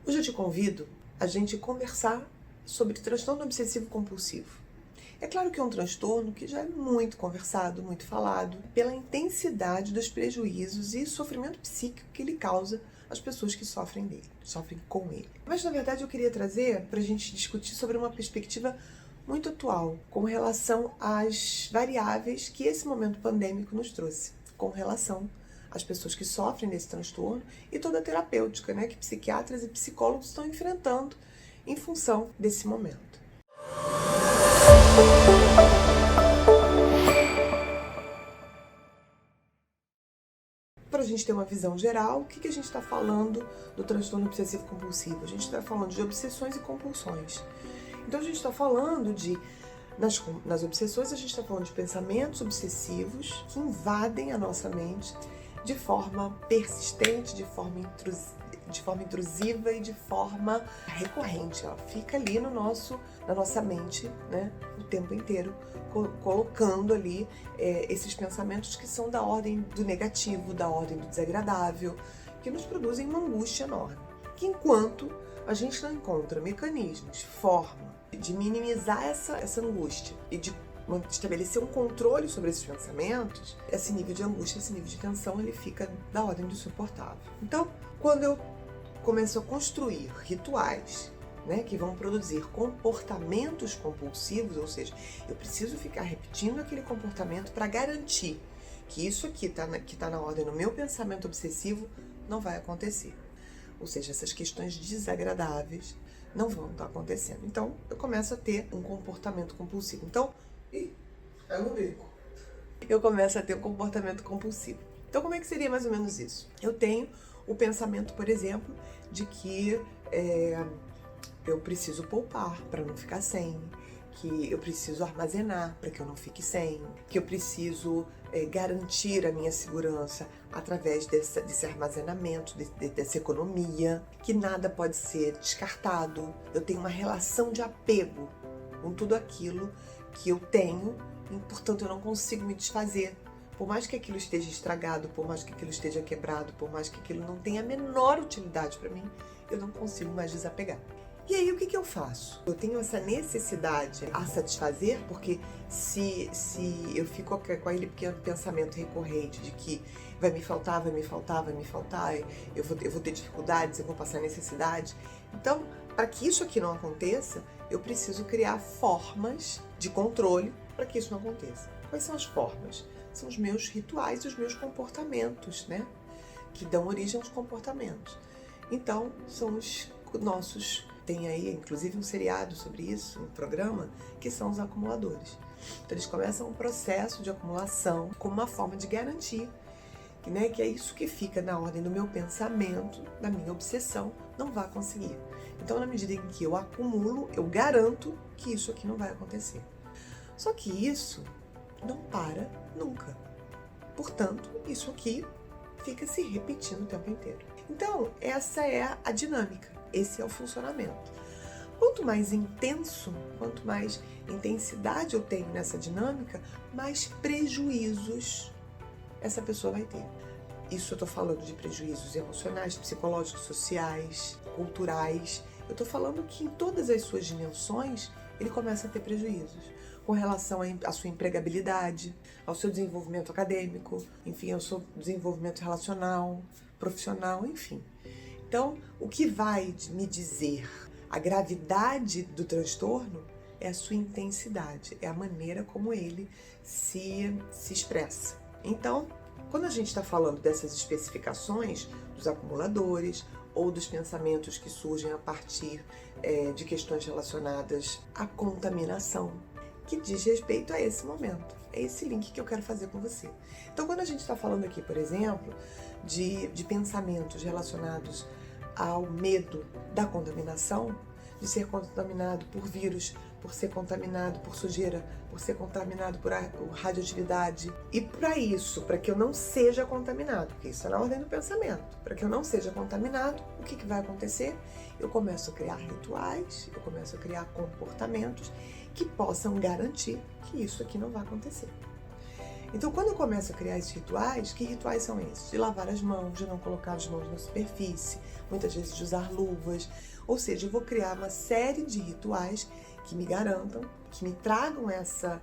Hoje eu te convido a gente conversar sobre transtorno obsessivo compulsivo. É claro que é um transtorno que já é muito conversado, muito falado, pela intensidade dos prejuízos e sofrimento psíquico que ele causa às pessoas que sofrem dele, sofrem com ele. Mas na verdade eu queria trazer para a gente discutir sobre uma perspectiva muito atual, com relação às variáveis que esse momento pandêmico nos trouxe, com relação às pessoas que sofrem desse transtorno e toda a terapêutica, que psiquiatras e psicólogos estão enfrentando em função desse momento. Para a gente ter uma visão geral, o que a gente está falando do transtorno obsessivo compulsivo? A gente está falando de obsessões e compulsões. Então a gente está falando de, nas obsessões, a gente está falando de pensamentos obsessivos que invadem a nossa mente de forma persistente, de forma intrusiva e de forma recorrente. Ela fica ali na nossa mente, o tempo inteiro, colocando ali esses pensamentos que são da ordem do negativo, da ordem do desagradável, que nos produzem uma angústia enorme. Que enquanto a gente não encontra mecanismos, forma de minimizar essa angústia e de estabelecer um controle sobre esses pensamentos, esse nível de angústia, esse nível de tensão, ele fica da ordem do insuportável. Então, quando eu começo a construir rituais, que vão produzir comportamentos compulsivos, ou seja, eu preciso ficar repetindo aquele comportamento para garantir que isso aqui que tá na ordem do meu pensamento obsessivo não vai acontecer. Ou seja, essas questões desagradáveis não vão estar acontecendo. Então, eu começo a ter um comportamento compulsivo. Então, caiu no bico. Eu começo a ter um comportamento compulsivo. Então, como é que seria mais ou menos isso? Eu tenho o pensamento, por exemplo, de que eu preciso poupar para não ficar sem, que eu preciso armazenar para que eu não fique sem, que eu preciso garantir a minha segurança através desse armazenamento, dessa economia, que nada pode ser descartado. Eu tenho uma relação de apego com tudo aquilo que eu tenho e, portanto, eu não consigo me desfazer. Por mais que aquilo esteja estragado, por mais que aquilo esteja quebrado, por mais que aquilo não tenha a menor utilidade para mim, eu não consigo mais desapegar. E aí, o que eu faço? Eu tenho essa necessidade a satisfazer, porque se eu fico com aquele pequeno pensamento recorrente de que vai me faltar, eu vou ter dificuldades, eu vou passar necessidade. Então, para que isso aqui não aconteça, eu preciso criar formas de controle para que isso não aconteça. Quais são as formas? São os meus rituais e os meus comportamentos, que dão origem aos comportamentos. Então, são os nossos... Tem aí, inclusive, um seriado sobre isso, um programa, que são os acumuladores. Então, eles começam um processo de acumulação como uma forma de garantir que é isso que fica na ordem do meu pensamento, da minha obsessão, não vai conseguir. Então, na medida em que eu acumulo, eu garanto que isso aqui não vai acontecer. Só que isso não para nunca. Portanto, isso aqui fica se repetindo o tempo inteiro. Então, essa é a dinâmica. Esse é o funcionamento. Quanto mais intenso, quanto mais intensidade eu tenho nessa dinâmica, mais prejuízos essa pessoa vai ter. Isso eu estou falando de prejuízos emocionais, psicológicos, sociais, culturais. Eu estou falando que em todas as suas dimensões ele começa a ter prejuízos com relação à sua empregabilidade, ao seu desenvolvimento acadêmico, enfim, ao seu desenvolvimento relacional, profissional, enfim. Então, o que vai me dizer a gravidade do transtorno é a sua intensidade, é a maneira como ele se expressa. Então, quando a gente está falando dessas especificações dos acumuladores ou dos pensamentos que surgem a partir de questões relacionadas à contaminação, que diz respeito a esse momento. É esse link que eu quero fazer com você. Então, quando a gente está falando aqui, por exemplo, de pensamentos relacionados ao medo da contaminação, de ser contaminado por vírus, por ser contaminado por sujeira, por ser contaminado por radioatividade. E para isso, para que eu não seja contaminado, porque isso é na ordem do pensamento, para que eu não seja contaminado, o que vai acontecer? Eu começo a criar rituais, eu começo a criar comportamentos que possam garantir que isso aqui não vai acontecer. Então, quando eu começo a criar esses rituais, que rituais são esses? De lavar as mãos, de não colocar as mãos na superfície, muitas vezes de usar luvas. Ou seja, eu vou criar uma série de rituais que me garantam, que me tragam essa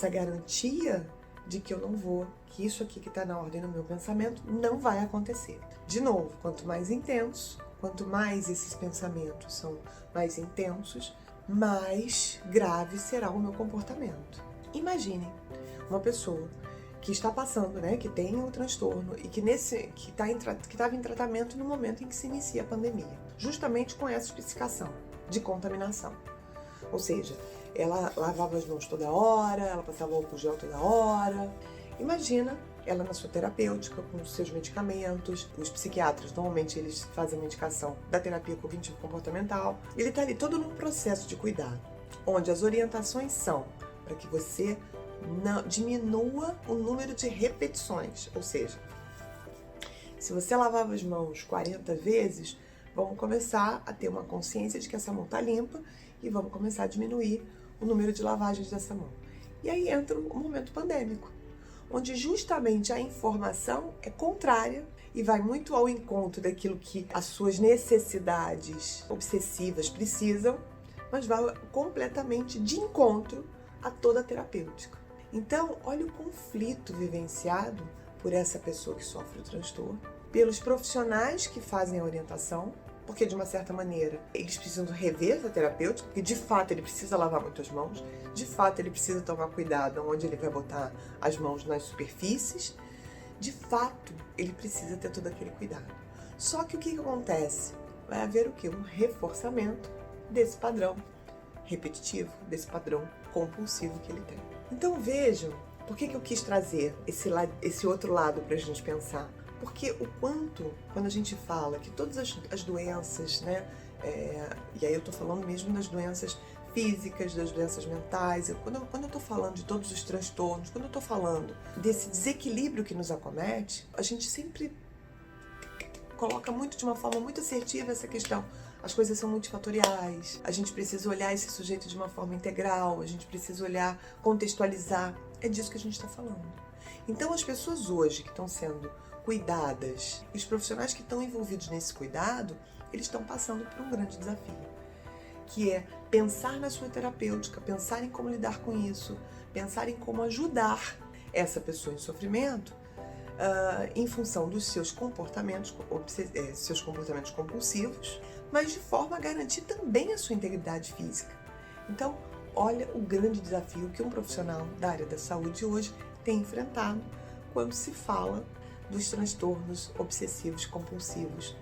garantia de que eu não vou, que isso aqui que está na ordem no meu pensamento não vai acontecer. De novo, quanto mais intenso, quanto mais esses pensamentos são mais intensos, mais grave será o meu comportamento. Imaginem uma pessoa que está passando, né, que tem um transtorno e que estava em tratamento no momento em que se inicia a pandemia, justamente com essa especificação de contaminação. Ou seja, ela lavava as mãos toda hora, ela passava álcool gel toda hora. Imagina ela na sua terapêutica, com os seus medicamentos. Os psiquiatras, normalmente, eles fazem a medicação da terapia cognitivo-comportamental. Ele está ali todo num processo de cuidado, onde as orientações são para que você não diminua o número de repetições. Ou seja, se você lavava as mãos 40 vezes, vamos começar a ter uma consciência de que essa mão está limpa e vamos começar a diminuir o número de lavagens dessa mão. E aí entra o momento pandêmico, onde justamente a informação é contrária e vai muito ao encontro daquilo que as suas necessidades obsessivas precisam, mas vai completamente de encontro a toda a terapêutica. Então, olha o conflito vivenciado por essa pessoa que sofre o transtorno, pelos profissionais que fazem a orientação, porque de uma certa maneira eles precisam rever essa terapêutica, porque de fato ele precisa lavar muito as mãos, de fato ele precisa tomar cuidado onde ele vai botar as mãos nas superfícies, de fato ele precisa ter todo aquele cuidado. Só que o que acontece? Vai haver o quê? Um reforçamento desse padrão repetitivo, desse padrão compulsivo que ele tem. Então vejam, por que eu quis trazer esse outro lado para a gente pensar? Porque o quanto, quando a gente fala que todas as doenças, né, e aí eu estou falando mesmo das doenças físicas, das doenças mentais, quando eu estou falando de todos os transtornos, quando eu estou falando desse desequilíbrio que nos acomete, a gente sempre coloca de uma forma muito assertiva essa questão. As coisas são multifatoriais, a gente precisa olhar esse sujeito de uma forma integral, a gente precisa olhar, contextualizar. É disso que a gente está falando. Então as pessoas hoje que estão sendo cuidadas, os profissionais que estão envolvidos nesse cuidado, eles estão passando por um grande desafio, que é pensar na sua terapêutica, pensar em como lidar com isso, pensar em como ajudar essa pessoa em sofrimento em função dos seus comportamentos compulsivos, mas de forma a garantir também a sua integridade física. Então, olha o grande desafio que um profissional da área da saúde hoje tem enfrentado quando se fala dos transtornos obsessivos compulsivos,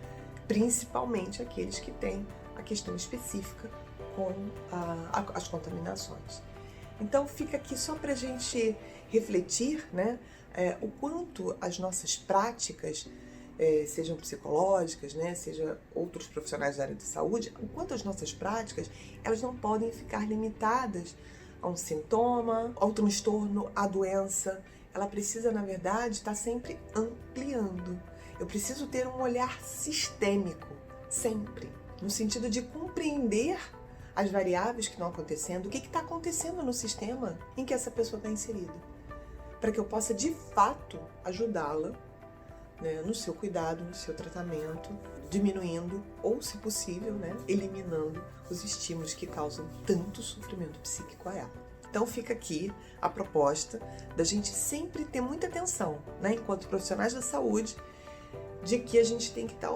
principalmente aqueles que têm a questão específica com as contaminações. Então fica aqui só para a gente refletir, né, o quanto as nossas práticas, sejam psicológicas, né, seja outros profissionais da área de saúde, o quanto as nossas práticas elas não podem ficar limitadas a um sintoma, ao transtorno, à doença. Ela precisa, na verdade, estar sempre ampliando. Eu preciso ter um olhar sistêmico, sempre, no sentido de compreender as variáveis que estão acontecendo, o que está acontecendo no sistema em que essa pessoa está inserida, para que eu possa, de fato, ajudá-la, né, no seu cuidado, no seu tratamento, diminuindo ou, se possível, né, eliminando os estímulos que causam tanto sofrimento psíquico a ela. Então fica aqui a proposta da gente sempre ter muita atenção, né, enquanto profissionais da saúde, de que a gente tem que estar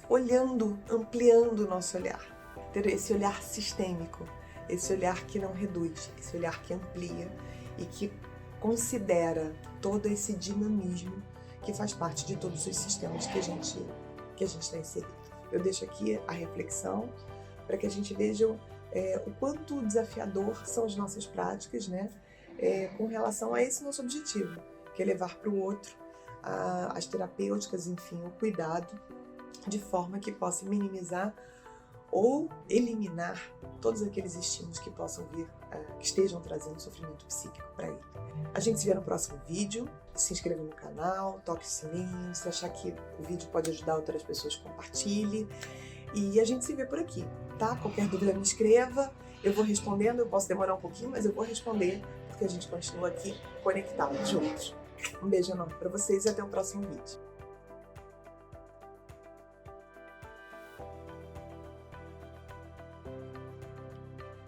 olhando, ampliando o nosso olhar, ter esse olhar sistêmico, esse olhar que não reduz, esse olhar que amplia e que considera todo esse dinamismo que faz parte de todos os sistemas que a gente está inserido. Eu deixo aqui a reflexão para que a gente veja o quanto desafiador são as nossas práticas, né, com relação a esse nosso objetivo, que é levar para o outro as terapêuticas, enfim, o cuidado, de forma que possa minimizar ou eliminar todos aqueles estímulos que possam vir, que estejam trazendo sofrimento psíquico para ele. A gente se vê no próximo vídeo. Se inscreva no canal, toque o sininho. Se achar que o vídeo pode ajudar outras pessoas, compartilhe. E a gente se vê por aqui, tá? Qualquer dúvida me escreva. Eu vou respondendo, eu posso demorar um pouquinho, mas eu vou responder, que a gente continua aqui conectados juntos. Um beijo enorme pra vocês e até o próximo vídeo.